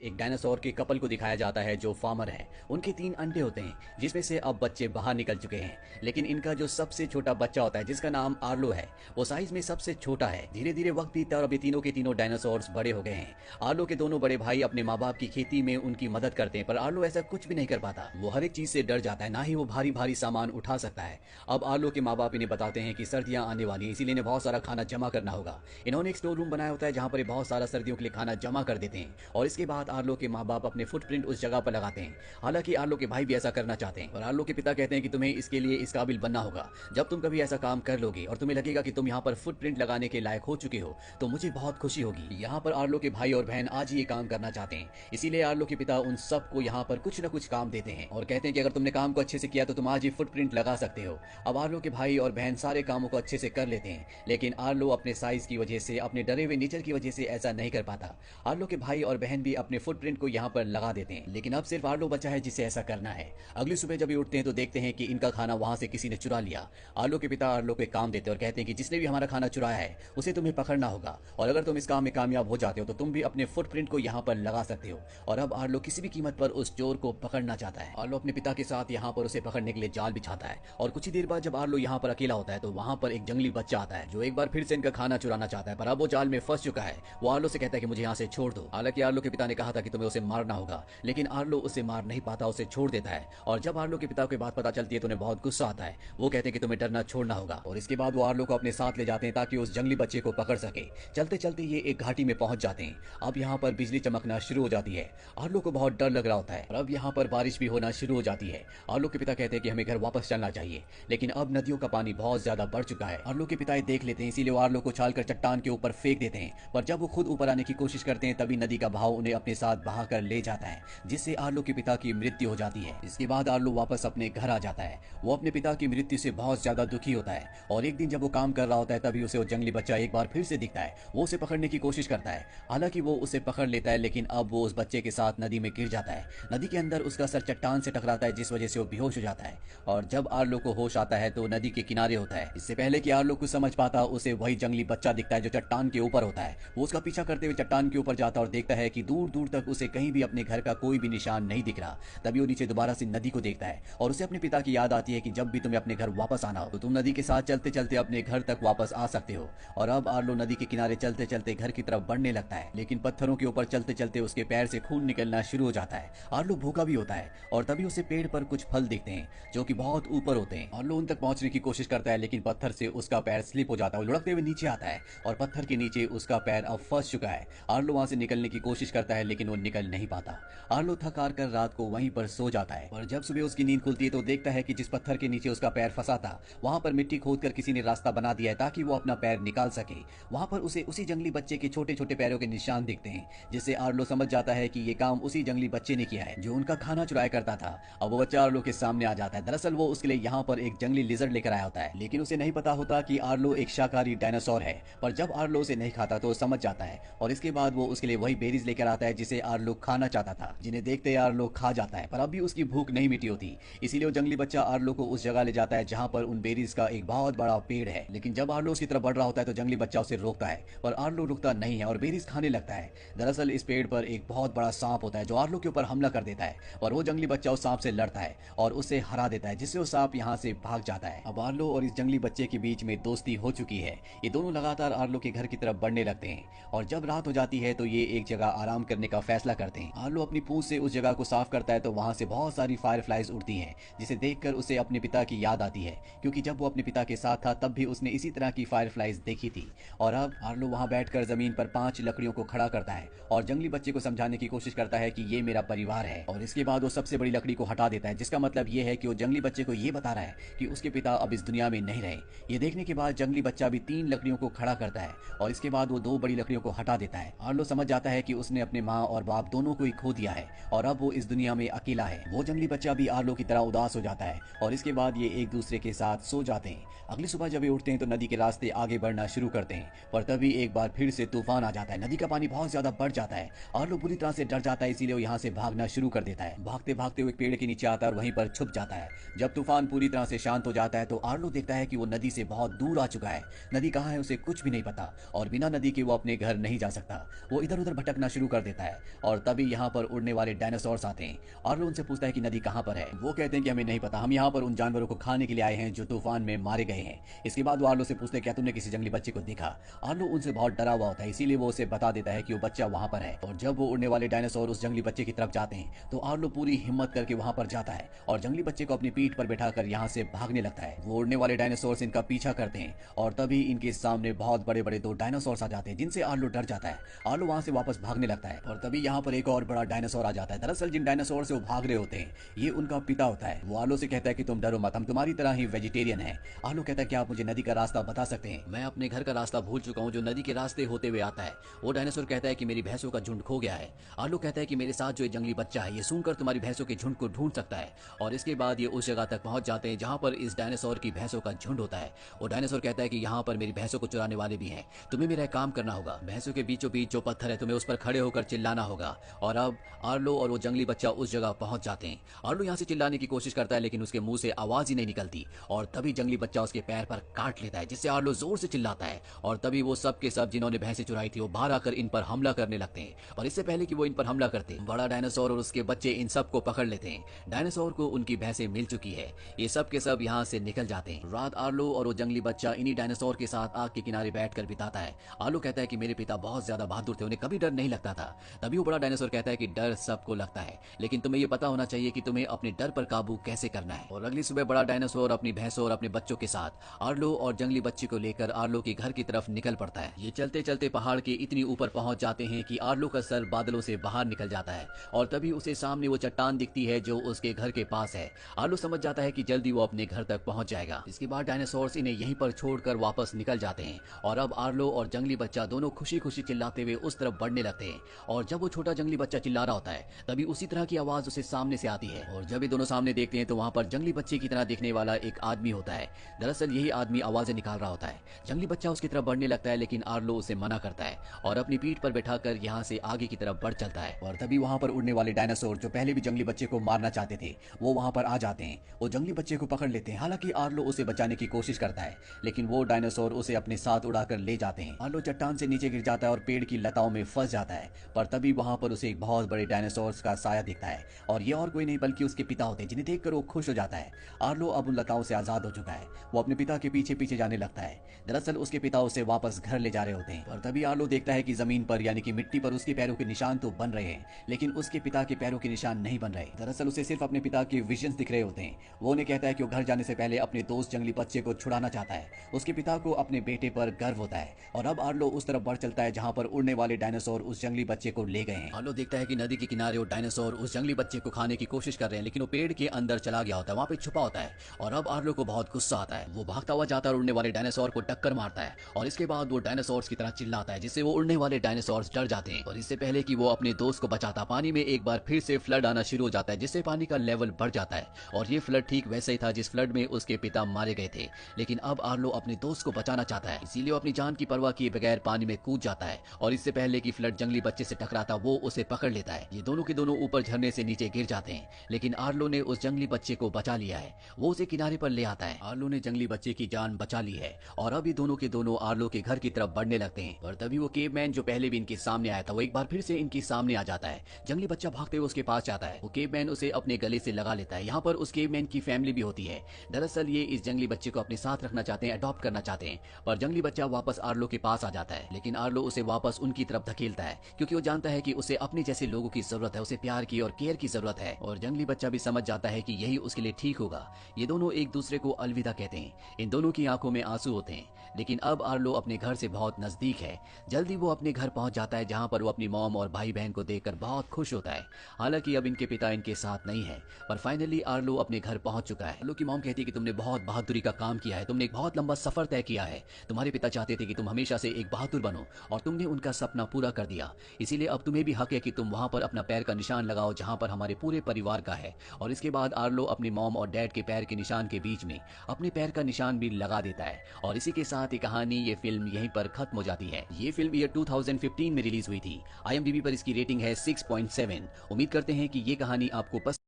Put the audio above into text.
एक डायनासोर के कपल को दिखाया जाता है जो फार्मर है। उनके 3 अंडे होते हैं जिसमें से अब बच्चे बाहर निकल चुके हैं, लेकिन इनका जो सबसे छोटा बच्चा होता है जिसका नाम आर्लो है वो साइज में सबसे छोटा है। धीरे धीरे वक्त बीतता और अब ये तीनों के तीनों डायनासोर्स बड़े हो गए हैं। आर्लो के दोनों बड़े भाई अपने माँ बाप की खेती में उनकी मदद करते हैं, पर आर्लो ऐसा कुछ भी नहीं कर पाता। वो हर एक चीज से डर जाता है, ना ही वो भारी भारी सामान उठा सकता है। अब आर्लो के माँ बाप इन्हें बताते हैं कि सर्दियां आने वाली है, इसीलिए इन्हें बहुत सारा खाना जमा करना होगा। इन्होंने एक स्टोर रूम बनाया होता है जहाँ पर ये बहुत सारा सर्दियों के लिए खाना जमा कर देते हैं और इसके बाद आर्लो के माँ बाप अपने फुटप्रिंट उस जगह पर लगाते हैं। हालांकि आर्लो के भाई भी ऐसा करना चाहते हैं और आर्लो के पिता कहते हैं कि तुम्हें इसके लिए इस काबिल बनना होगा। जब तुम कभी ऐसा काम कर लोगे और तुम्हें लगेगा कि तुम यहाँ पर फुटप्रिंट लगाने के लायक हो चुके हो तो मुझे बहुत खुशी होगी। यहाँ पर आर्लो के भाई और बहन आज ही ये काम करना चाहते हैं, इसीलिए आर्लो के पिता उन सबको यहाँ पर कुछ न कुछ काम देते हैं और कहते हैं कि अगर तुमने काम को अच्छे से किया तो तुम आज ही फुटप्रिंट लगा सकते हो। अब आर्लो के भाई और बहन सारे कामों को अच्छे से कर लेते हैं, लेकिन आर्लो अपने साइज की वजह से, अपने डरे हुए नेचर की वजह से ऐसा नहीं कर पाता। आर्लो के भाई और बहन भी अपने फुटप्रिंट को यहाँ पर लगा देते हैं, लेकिन अब सिर्फ आर्लो बचा है जिसे ऐसा करना है। अगली सुबह जब ये उठते हैं तो देखते हैं कि इनका खाना वहां से किसी ने चुरा लिया। आर्लो के पिता आर्लो को काम देते हैं और कहते हैं कि जिसने भी हमारा खाना चुराया है उसे तुम्हें पकड़ना होगा और अगर तुम इस काम में कामयाब हो जाते हो तो तुम भी अपने फुटप्रिंट को यहाँ पर लगा सकते हो। और अब आर्लो किसी भी कीमत पर उस चोर को पकड़ना चाहता है। आर्लो अपने पिता के साथ यहाँ पर उसे पकड़ने के लिए जाल बिछाता है और कुछ ही देर बाद जब आर्लो यहाँ पर अकेला होता है तो वहाँ पर एक जंगली बच्चा आता है जो एक बार फिर से इनका खाना चुराना चाहता है, पर अब वो जाल में फंस चुका है। वो आर्लो से कहता है कि मुझे यहाँ से छोड़ दो। हालांकि आर्लो के पिता ने कहा था कि तुम्हें उसे मारना होगा, लेकिन आर्लो उसे मार नहीं पाता, उसे छोड़ देता है। और जब आर्लो के पिता को बात पता चलती है तो उन्हें बहुत गुस्सा आता है। वो कहते हैं कि तुम्हें डरना छोड़ना होगा और इसके बाद वो आर्लो को अपने साथ ले जाते हैं ताकि उस जंगली बच्चे को पकड़ सके। चलते चलते ये एक घाटी में पहुंच जाते हैं। अब यहाँ पर बिजली चमकना शुरू हो जाती है। आर्लो को बहुत डर लग रहा होता है और अब यहाँ पर बारिश भी होना शुरू हो जाती है। आर्लो के पिता कहते हैं कि हमें घर वापस चलना चाहिए, लेकिन अब नदियों का पानी बहुत ज्यादा बढ़ चुका है। आर्लो के पिता देख लेते हैं, इसीलिए वो आर्लो को उछालकर चट्टान के ऊपर फेंक देते हैं, पर जब वो खुद ऊपर आने की कोशिश करते हैं तभी नदी का बहाव उन्हें अपने साथ बहाकर ले जाता है, जिससे आर्लो के पिता की मृत्यु हो जाती है। इसके बाद आर्लो वापस अपने घर आ जाता है। वो अपने पिता की मृत्यु से बहुत ज्यादा दुखी होता है और एक दिन जब वो काम कर रहा होता है तभी उसे वो जंगली बच्चा एक बार फिर से दिखता है। वो उसे पकड़ने की कोशिश करता है, हालांकि वो उसे पकड़ लेता है, लेकिन अब वो उस बच्चे के साथ नदी में गिर जाता है। नदी के अंदर उसका सर चट्टान से टकराता है जिस वजह से वो बेहोश हो जाता है और जब आर्लो को होश आता है तो नदी के किनारे होता है। इससे पहले कि आर्लो कुछ समझ पाता उसे वही जंगली बच्चा दिखता है जो चट्टान के ऊपर होता है। वो उसका पीछा करते हुए चट्टान के ऊपर जाता है और देखता है कि दूर दूर तक उसे कहीं भी अपने घर का कोई भी निशान नहीं दिख रहा। तभी वो नीचे दोबारा से नदी को देखता है और उसे अपने पिता की याद आती है कि जब भी तुम्हें अपने घर वापस आना हो तो तुम नदी के साथ चलते चलते अपने घर तक वापस आ सकते हो। और अब आर्लो नदी के किनारे चलते चलते घर की तरफ बढ़ने लगता है, लेकिन पत्थरों के ऊपर चलते चलते उसके पैर से खून निकलना शुरू हो जाता है। आर्लो भूखा भी होता है और तभी उसे पेड़ पर कुछ फल दिखते हैं जो कि बहुत ऊपर होते हैं। आर्लो उन तक पहुंचने की कोशिश करता है, लेकिन पत्थर से उसका पैर स्लिप हो जाता है। वो लुढ़कते हुए नीचे आता है और पत्थर के नीचे उसका पैर अब फंस चुका है। आर्लो वहां से निकलने की कोशिश करता है, लेकिन वो निकल नहीं पाता। आर्लो थक हार कर रात को वहीं पर सो जाता है और जब सुबह उसकी नींद खुलती है तो देखता है कि जिस पत्थर के नीचे उसका पैर फंसा था वहां पर मिट्टी खोदकर किसी ने रास्ता बना दिया है ताकि वो अपना पैर निकाल सके। वहां पर उसे उसी जंगली बच्चे के छोटे छोटे पैरों के निशान दिखते हैं, जिससे आर्लो समझ जाता है कि ये काम उसी जंगली बच्चे ने किया है जो उनका खाना चुराया करता था। अब वो बच्चा आर्लो के सामने आ जाता है। दरअसल वो उसके लिए यहाँ पर एक जंगली लिजर्ड लेकर आया होता है, लेकिन उसे नहीं पता होता कि आर्लो एक शाकाहारी डायनासोर है। पर जब आर्लो उसे नहीं खाता तो वो समझ जाता है और इसके बाद वो उसके लिए वही बेरीज लेकर आता है जिसे आर्लो खाना चाहता था, जिन्हें देखते ही आर्लो खा जाता है। पर अभी उसकी भूख नहीं मिटी होती, इसीलिए वो जंगली बच्चा आर्लो को उस जगह ले जाता है जहाँ पर उन बेरीज का एक बहुत बड़ा पेड़ है। लेकिन जब आर्लो उसकी तरफ बढ़ रहा होता है तो जंगली बच्चा उसे रोकता है, पर आर्लो रुकता नहीं है और बेरीज खाने लगता है। दरअसल इस पेड़ पर एक बहुत बड़ा सांप होता है जो आर्लो के ऊपर हमला कर देता है और वो जंगली बच्चा उस सांप से लड़ता है और उसे हरा देता है, जिससे वो सांप यहाँ से भाग जाता है। अब आर्लो और इस जंगली बच्चे के बीच में दोस्ती हो चुकी है। ये दोनों लगातार आर्लो के घर की तरफ बढ़ने लगते हैं और जब रात हो जाती है तो ये एक जगह आराम करने का फैसला करते हैं। आर्लो अपनी पूंछ से उस जगह को साफ करता है तो वहां से बहुत सारी फायरफ्लाइज उड़ती हैं, जिसे देखकर उसे अपने पिता की याद आती है, क्योंकि जब वो अपने पिता के साथ था तब भी उसने इसी तरह की फायरफ्लाइज देखी थी। और अब आर्लो वहां बैठकर जमीन पर 5 लकड़ियों को खड़ा करता है और जंगली बच्चे को समझाने की कोशिश करता है कि ये मेरा परिवार है। और इसके बाद वो सबसे बड़ी लकड़ी को हटा देता है, जिसका मतलब ये है कि वो जंगली बच्चे को ये बता रहा है कि उसके पिता अब इस दुनिया में नहीं रहे। ये देखने के बाद जंगली बच्चा भी 3 लकड़ियों को खड़ा करता है और इसके बाद वो 2 बड़ी लकड़ियों को हटा देता है। आर्लो समझ जाता है कि उसने अपने माँ और बाप दोनों को ही खो दिया है और अब वो इस दुनिया में अकेला है। वो जंगली बच्चा भी आर्लो की तरह उदास हो जाता है और इसके बाद ये एक दूसरे के साथ सो जाते हैं। अगली सुबह जब ये उठते हैं तो नदी के रास्ते आगे बढ़ना शुरू करते हैं, पर तभी एक बार फिर से तूफान आ जाता है। नदी का पानी बहुत ज्यादा बढ़ जाता है। आर्लो बुरी तरह से डर जाता है, इसीलिए वो यहाँ से भागना शुरू कर देता है। भागते भागते वो एक पेड़ के नीचे आता है और वहीं पर छुप जाता है। जब तूफान पूरी तरह से शांत हो जाता है तो आर्लो देखता है कि वो नदी से बहुत दूर आ चुका है। नदी कहाँ है उसे कुछ भी नहीं पता और बिना नदी के वो अपने घर नहीं जा सकता। वो इधर उधर भटकना शुरू कर देता है है और तभी यहाँ पर उड़ने वाले डायनासोर्स आते हैं। आर्लो उनसे पूछता है कि नदी कहाँ पर है। वो कहते हैं कि हमें नहीं पता, हम यहाँ पर उन जानवरों को खाने के लिए आए हैं जो तूफान में मारे गए हैं। इसके बाद वो आर्लो से पूछते हैं क्या तुमने किसी जंगली बच्चे को देखा। आर्लो उनसे बहुत डरा हुआ होता है, इसीलिए वो उसे बता देता है कि वो बच्चा वहाँ पर है। और जब वो उड़ने वाले डायनासोर उस जंगली बच्चे की तरफ जाते हैं तो आर्लो पूरी हिम्मत करके वहाँ पर जाता है और जंगली बच्चे को अपनी पीठ पर बैठाकर यहाँ से भागने लगता है। वो उड़ने वाले डायनासोर्स इनका पीछा करते हैं और तभी इनके सामने बहुत बड़े बड़े दो डायनासोर्स आ जाते हैं जिनसे आर्लो डर जाता है। आर्लो वहां से वापस भागने लगता है और तभी यहाँ पर एक और बड़ा डायनासोर आ जाता है। दरअसल जिन डायनासोर से वो भाग रहे होते हैं ये उनका पिता होता है। वो आर्लो से कहता है कि तुम डरो मत, हम तुम्हारी तरह ही वेजिटेरियन हैं। आर्लो कहता है कि आप मुझे नदी का रास्ता बता सकते हैं, मैं अपने घर का रास्ता भूल चुका हूँ जो नदी के रास्ते होते हुए आता है। वो डायनासोर कहता है कि मेरी भैंसों का झुंड खो गया है। आर्लो कहता है कि मेरे साथ जो जंगली बच्चा है ये सुनकर तुम्हारी भैंसों के झुंड को ढूंढ सकता है। और इसके बाद ये उस जगह तक पहुंच जाते हैं जहां पर इस डायनासोर की भैंसों का झुंड होता है। वो डायनासोर कहता है कि यहाँ पर मेरी भैंसों को चुराने वाले भी हैं, तुम्हें मेरा काम करना होगा। भैंसों के बीचों बीच जो पत्थर है तुम्हें उस पर खड़े होकर चिल्लाना होगा। और अब आर्लो और वो जंगली बच्चा उस जगह पहुंच जाते हैं। आर्लो यहाँ से चिल्लाने की कोशिश करता है लेकिन उसके मुंह से आवाज ही नहीं निकलती और तभी जंगली बच्चा उसके पैर पर काट लेता है जिससे आर्लो जोर से चिल्लाता है। और तभी वो सब के सब जिन्होंने भैंसें चुराई थी वो बाहर आकर इन पर हमला करने लगते हैं। और इससे पहले कि वो इन पर हमला करते बड़ा डायनासोर और उसके बच्चे इन सब को पकड़ लेते हैं। डायनासोर को उनकी भैंसें मिल चुकी है, ये सब के सब यहाँ से निकल जाते हैं। रात आर्लो और वो जंगली बच्चा इन्हीं डायनासोर के साथ आग के किनारे बैठकर बिताता है। आर्लो कहता है कि मेरे पिता बहुत ज्यादा बहादुर थे, उन्हें कभी डर नहीं लगता था। तभी वो बड़ा डायनासोर कहता है कि डर सबको लगता है लेकिन तुम्हें ये पता होना चाहिए कि तुम्हें अपने डर पर काबू कैसे करना है। और अगली सुबह बड़ा डायनासोर अपनी भैंसों और अपने बच्चों के साथ आर्लो और जंगली बच्चे को लेकर आर्लो के घर की तरफ निकल पड़ता है। ये चलते चलते पहाड़ के इतनी ऊपर पहुंच जाते हैं कि आर्लो का सर बादलों से बाहर निकल जाता है और तभी उसे सामने वो चट्टान दिखती है जो उसके घर के पास है। आर्लो समझ जाता है कि जल्दी वो अपने घर तक पहुंच जाएगा। इसके बाद डायनासोर्स इन्हें यहीं पर छोड़कर वापस निकल जाते हैं और अब आर्लो और जंगली बच्चा दोनों खुशी खुशी चिल्लाते हुए उस तरफ बढ़ने लगते हैं। और जब वो छोटा जंगली बच्चा चिल्ला रहा होता है तभी उसी तरह की आवाज उसे सामने से आती है और जब ये दोनों सामने देखते हैं तो वहां पर जंगली बच्चे की तरह दिखने वाला एक आदमी होता है। दरअसल यही आदमी आवाजें निकाल रहा होता है। जंगली बच्चा उसकी तरफ बढ़ने लगता है लेकिन आर्लो उसे मना करता है और अपनी पीठ पर बैठाकर यहाँ से आगे की तरफ बढ़ चलता है। और तभी वहां पर उड़ने वाले डायनासोर जो पहले भी जंगली बच्चे को मारना चाहते थे वो वहां पर आ जाते हैं। वो जंगली बच्चे को पकड़ लेते हैं। हालांकि आर्लो उसे बचाने की कोशिश करता है लेकिन वो डायनासोर उसे अपने साथ उड़ाकर ले जाते हैं। आर्लो चट्टान से नीचे गिर जाता है और पेड़ की लताओं में फंस जाता है। पर तभी वहां पर उसे एक बहुत बड़े डायनासोर का साया दिखता है और ये और कोई नहीं बल्कि उसके पिता होते हैं जिन्हें देखकर वो खुश हो जाता है। आर्लो अब उन लताओं से आजाद हो चुका है। वो अपने पिता के पीछे पीछे जाने लगता है। दरअसल उसके पिता उसे वापस घर ले जा रहे होते हैं और तभी आर्लो देखता है कि जमीन पर यानी कि मिट्टी पर उसके पैरों के निशान तो बन रहे हैं लेकिन उसके पिता के पैरों के निशान नहीं बन रहे। दरअसल उसे सिर्फ अपने पिता के विजन्स दिख रहे होते हैं। वो उन्हें कहता है कि वो घर जाने से पहले अपने दोस्त जंगली बच्चे को छुड़ाना चाहता है। उसके पिता को अपने बेटे पर गर्व होता है और अब आर्लो उस तरफ बढ़ चलता है जहां पर उड़ने वाले डायनासोर उस जंगली बच्चे को ले गए हैं। आर्लो देखता है कि नदी के किनारे वो डायनासोर उस जंगली बच्चे को खाने की कोशिश कर रहे हैं लेकिन वो पेड़ के अंदर चला गया होता है, वहां पे छुपा होता है। और अब आर्लो को बहुत गुस्सा आता है। वो भागता हुआ जाता है और उड़ने वाले डायनासोर को टक्कर मारता है और इसके बाद वो डायनासोर की तरह चिल्लाता है जिससे वो उड़ने वाले डायनासोर डर जाते हैं। और इससे पहले कि वो अपने दोस्त को बचाता पानी में एक बार फिर से फ्लड आना शुरू हो जाता है जिससे पानी का लेवल बढ़ जाता है। और ये फ्लड ठीक वैसे ही था जिस फ्लड में उसके पिता मारे गए थे। लेकिन अब आर्लो अपने दोस्त को बचाना चाहता है इसीलिए वो अपनी जान की परवाह किए बगैर पानी में कूद जाता है और इससे पहले कि फ्लड जंगली बच्चे से टकराता वो उसे पकड़ लेता है। ये दोनों के दोनों ऊपर झरने से नीचे गिर जाते हैं लेकिन आर्लो ने उस जंगली बच्चे को बचा लिया है। वो उसे किनारे पर ले आता है। आर्लो ने जंगली बच्चे की जान बचा ली है और अब ये दोनों के दोनों आर्लो के घर की तरफ बढ़ने लगते हैं। और तभी वो केवमैन जो पहले भी इनके सामने आया था वो एक बार फिर से इनके सामने आ जाता है। जंगली बच्चा भागते हुए उसके पास जाता है। वो केवमैन उसे अपने गले से लगा लेता है। यहाँ पर उस केवमैन की फैमिली भी होती है। दरअसल ये इस जंगली बच्चे को अपने साथ रखना चाहते हैं, अडॉप्ट करना चाहते हैं। पर जंगली बच्चा वापस आर्लो के पास आ जाता है लेकिन आर्लो उसे वापस उनकी तरफ धकेलता है क्योंकि वो जानता है कि उसे अपने जैसे लोगों की जरूरत है, उसे प्यार की और केयर की जरूरत है। और जंगली बच्चा भी समझ जाता है कि यही उसके लिए ठीक होगा। ये दोनों एक दूसरे को अलविदा कहते हैं। इन दोनों की आंखों में आंसू होते हैं लेकिन अब आर्लो अपने घर से बहुत नजदीक है। जल्दी वो अपने घर पहुंच जाता है जहां पर वो अपनी मॉम और भाई बहन को देखकर बहुत खुश होता है। हालांकि अब इनके पिता इनके साथ नहीं है पर फाइनली आर्लो अपने घर पहुंच चुका है। आर्लो की मॉम कहती है कि तुमने बहुत बहादुरी का काम किया है, तुमने एक बहुत लंबा सफर तय किया है। तुम्हारे पिता चाहते थे कि तुम हमेशा से एक बहादुर बनो और तुमने उनका सपना पूरा कर दिया। इसीलिए अब तुम्हें भी हक है कि तुम वहां पर अपना पैर का निशान लगाओ जहां पर हमारे पूरे परिवार का है। और इसके बाद आर्लो अपनी मॉम और डैड के पैर के निशान के बीच में अपने पैर का निशान भी लगा देता है। और इसी के साथ ये कहानी, ये फिल्म यहीं पर खत्म हो जाती है। ये फिल्म ईयर 2015 में रिलीज हुई थी। IMDb पर इसकी रेटिंग है 6.7। उम्मीद करते हैं कि ये कहानी आपको पसंद